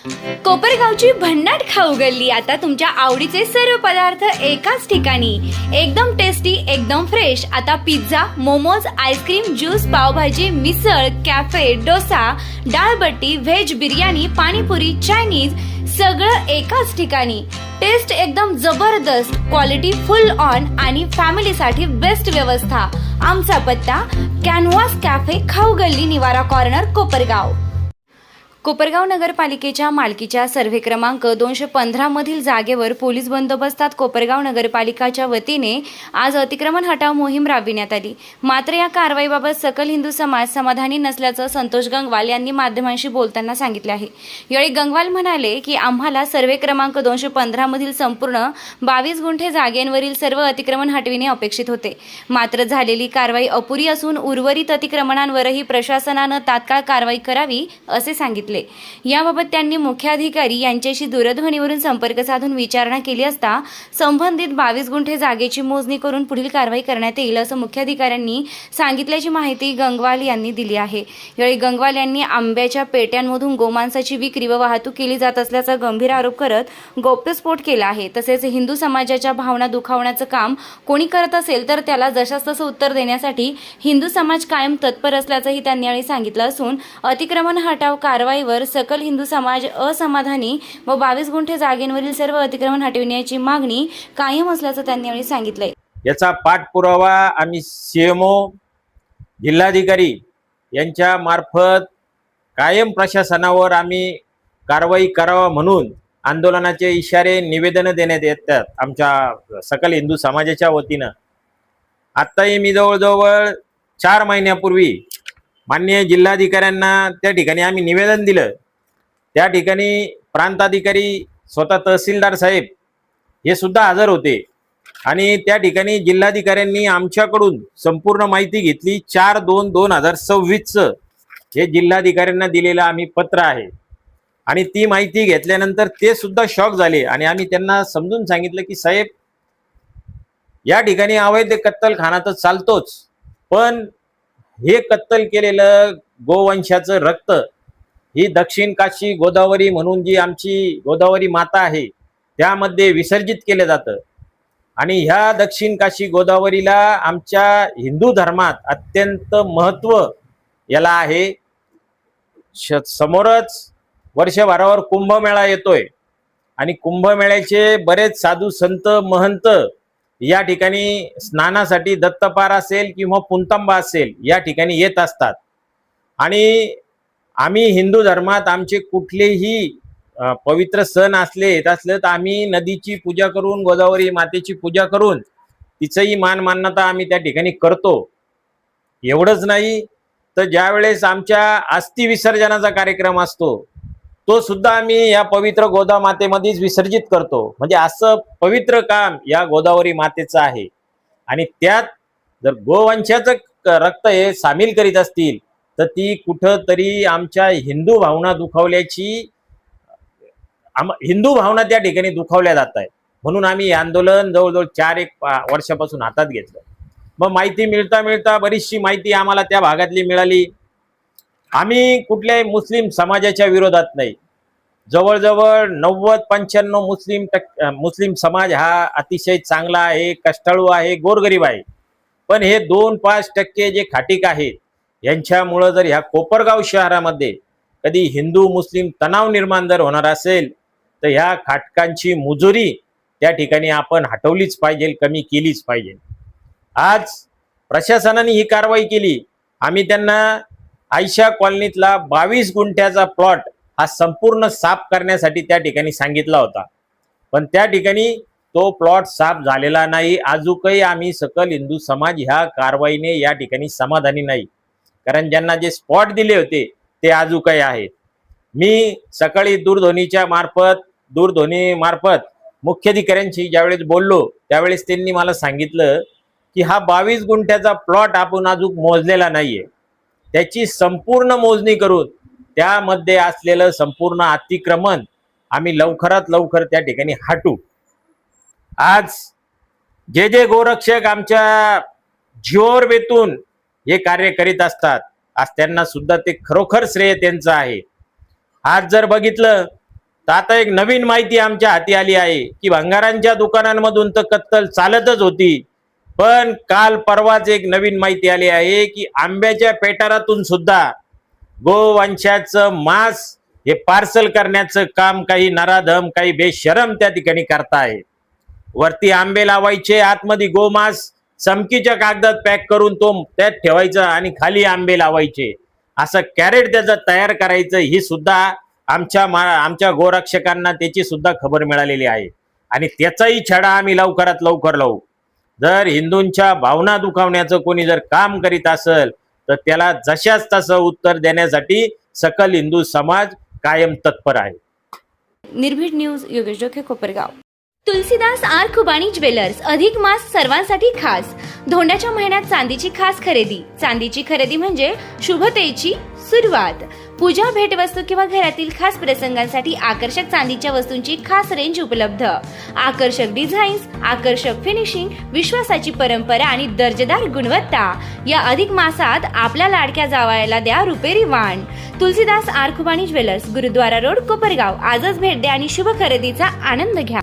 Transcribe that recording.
कोपरगावची भन्नाट खाऊ गल्ली आता तुमच्या आवडीचे सर्व पदार्थ एकाच ठिकाणी, एकदम टेस्टी, एकदम फ्रेश। आता pizza, momos, ice cream, juice, pav bhaji, misal, cafe, dosa, dal baati, veg biryani, panipuri, Chinese सगळं एकाच ठिकाणी। टेस्ट एकदम जबरदस्त, क्वालिटी फुल ऑन आणि फॅमिलीसाठी बेस्ट व्यवस्था। आमचा पत्ता कॅनव्हास कॅफे, खाऊ गल्ली, निवारा कॉर्नर, कोपरगाव। कोपरगाव नगरपालिकेच्या मालकीच्या सर्व्हे क्रमांक 215 मधील जागेवर पोलीस बंदोबस्तात कोपरगाव नगरपालिकाच्या वतीने आज अतिक्रमण हटाव मोहीम राबविण्यात आली। मात्र या कारवाईबाबत सकल हिंदू समाज समाधानी नसल्याचं संतोष गंगवाल यांनी माध्यमांशी बोलताना सांगितले आहे। यावेळी गंगवाल म्हणाले की आम्हाला सर्व्हे क्रमांक 215 मधील संपूर्ण 22 गुंठे जागेवरील सर्व अतिक्रमण हटविणे अपेक्षित होते। मात्र झालेली कारवाई अपुरी असून उर्वरित अतिक्रमणांवरही प्रशासनानं तात्काळ कारवाई करावी असे सांगितले। याबाबत त्यांनी मुख्याधिकारी यांच्याशी दूरध्वनीवरून संपर्क साधून विचारणा केली असता संबंधित 22 गुंठे जागेची मोजणी करून पुढील कारवाई करण्यात येईल असं मुख्याधिकाऱ्यांनी सांगितल्याची माहिती गंगवाल यांनी दिली आहे। यावेळी गंगवाल यांनी आंब्याच्या पेट्यांमधून गोमांसाची विक्री व वाहतूक केली जात असल्याचा गंभीर आरोप करत गौप्यस्फोट केला आहे। तसेच हिंदू समाजाच्या भावना दुखावण्याचं काम कोणी करत असेल तर त्याला जशास तसं उत्तर देण्यासाठी हिंदू समाज कायम तत्पर असल्याचंही त्यांनी यावेळी सांगितलं असून अतिक्रमण हटाव कारवाई सकल हिंदू समाज असमाधानी व 22 गुंठे जागेवरील सर्व अतिक्रमण हटविण्याची मागणी कायम असल्याचं त्यांनी यावेळी सांगितलंय। याचा पाठपुरावा आम्ही सीएमओ, जिल्हाधिकारी यांच्या मार्फत कायम प्रशासनावर आम्ही कारवाई करावा म्हणून आंदोलनाचे इशारे, निवेदन देण्यात येतात आमच्या सकल हिंदू समाजाच्या वतीनं। आत्ताही मी जवळजवळ 4 महिन्यापूर्वी माननीय जिल्हाधिकाऱ्यांना त्या ठिकाणी आम्ही निवेदन दिलं। त्या ठिकाणी प्रांताधिकारी, स्वतः तहसीलदार साहेब हे सुद्धा हजर होते आणि त्या ठिकाणी जिल्हाधिकाऱ्यांनी आमच्याकडून संपूर्ण माहिती घेतली। 4/2/2026 हे जिल्हाधिकाऱ्यांना दिलेलं आम्ही पत्र आहे आणि ती माहिती घेतल्यानंतर ते सुद्धा शॉक झाले आणि आम्ही त्यांना समजून सांगितलं की साहेब, या ठिकाणी अवैध कत्तलखाना तर चालतोच, पण हे कत्तल केलेलं गोवंशाचं रक्त ही दक्षिण काशी गोदावरी म्हणून जी आमची गोदावरी माता आहे त्यामध्ये विसर्जित केलं जातं आणि ह्या दक्षिण काशी गोदावरीला आमच्या हिंदू धर्मात अत्यंत महत्त्व याला आहे। समोरच वर्षभरावर कुंभमेळा येतोय आणि कुंभमेळ्याचे बरेच साधू संत महंत या ठिकाणी स्नानासाठी दत्तपार असेल किंवा पुंतांबा असेल या ठिकाणी येत असतात आणि आम्ही हिंदू धर्मात आमचे कुठलेही पवित्र सण असले तर आम्ही नदीची पूजा करून, गोदावरी मातेची पूजा करून तिचंही मान मान्यता आम्ही त्या ठिकाणी करतो। एवढंच नाही तर ज्या वेळेस आमच्या अस्थि विसर्जनाचा कार्यक्रम असतो तो सुद्धा आम्ही या पवित्र गोदा मातेमध्येच विसर्जित करतो। म्हणजे असं पवित्र काम या गोदावरी मातेचं आहे आणि त्यात जर गोवंशाचं रक्त हे सामील करीत असतील तर ती कुठंतरी आमच्या हिंदू भावना दुखावल्याची, हिंदू भावना त्या ठिकाणी दुखावल्या जात आहे। म्हणून आम्ही हे आंदोलन जवळजवळ 4-1 वर्षापासून हातात घेतलं। मग माहिती मिळता बरीचशी माहिती आम्हाला त्या भागातली मिळाली। आम्ही कुठल्याही मुस्लिम समाजाच्या विरोधात नाही। जवळजवळ 90-95% मुस्लिम समाज हा अतिशय चांगला आहे, कष्टाळू आहे, गोरगरीब आहे। पण हे 2-5% जे खाटीक आहेत यांच्यामुळं जर ह्या कोपरगाव शहरामध्ये कधी हिंदू मुस्लिम तणाव निर्माण जर होणार असेल तर ह्या खाटकांची मुजोरी त्या ठिकाणी आपण हटवलीच पाहिजे, कमी केलीच पाहिजे। आज प्रशासनाने ही कारवाई केली। आम्ही त्यांना आयशा कॉलनीतला 22 गुंठ्याचा प्लॉट हा संपूर्ण साफ करण्यासाठी त्या ठिकाणी सांगितला होता, पण त्या ठिकाणी तो प्लॉट साफ झालेला नाही। अजूनही आम्ही सकल हिंदू समाज ह्या कारवाईने या ठिकाणी समाधानी नाही, कारण ज्यांना जे स्पॉट दिले होते ते अजूनही आहेत। मी सकाळी दूरध्वनी मार्फत मुख्याधिकाऱ्यांशी ज्यावेळेस बोललो त्यावेळेस त्यांनी मला सांगितलं की हा 22 गुंठ्याचा प्लॉट आपण अजून मोजलेला नाहीये, त्याची संपूर्ण मोजणी करून त्यामध्ये असलेलं संपूर्ण अतिक्रमण आम्ही लवकरात लवकर त्या ठिकाणी हटू। आज जे गोरक्षक आमच्या जीवावर बेतून हे कार्य करीत असतात, आज त्यांना सुद्धा ते खरोखर श्रेय त्यांचं आहे। आज जर बघितलं तर आता एक नवीन माहिती आमच्या हाती आली आहे की भंगारांच्या दुकानांमधून तर कत्तल चालतच होती, पण काल परवाच एक नवीन माहिती आली आहे की आंब्याच्या पेटारातून सुद्धा गोवंशाचं मांस हे पार्सल करण्याचं काम काही नराधम, काही बेशरम त्या ठिकाणी करताय. वरती आंबे लावायचे, आतमध्ये गोमांस चमकीच्या कागदात पॅक करून तो त्यात ठेवायचा आणि खाली आंबे लावायचे. असं कॅरेट त्याचं तयार करायचं, ही सुद्धा आमच्या गोरक्षकांना त्याची सुद्धा खबर मिळालेली आहे आणि त्याचाही छडा आम्ही लवकरात लवकर लावू. जर हिंदूंच्या भावना दुखावण्याचं कोणी जर काम करीत असेल तर त्याला जशाच तसं उत्तर देण्यासाठी सकल हिंदू समाज कायम तत्पर आहे. निर्भीड न्यूज, योगेश डोके, कोपरगाव. तुलसीदास आर खुबानी ज्वेलर्स अधिक मास सर्वांसाठी खास. धोंड्याच्या महिन्यात चांदीची खास खरेदी. चांदीची खरेदी म्हणजे शुभतेची सुरुवात. पूजा, भेटवस्तू किंवा घरातील खास प्रसंगांसाठी आकर्षक चांदीच्या वस्तूंची खास रेंज उपलब्ध. आकर्षक डिझाईन्स, आकर्षक फिनिशिंग, विश्वासाची परंपरा आणि दर्जेदार गुणवत्ता. या अधिक मासात आपल्या लाडक्या जावयाला द्या रुपेरी वाण. तुलसीदास आर खुबानी ज्वेलर्स, गुरुद्वारा रोड, कोपरगाव. आजच भेट द्या आणि शुभ खरेदीचा आनंद घ्या.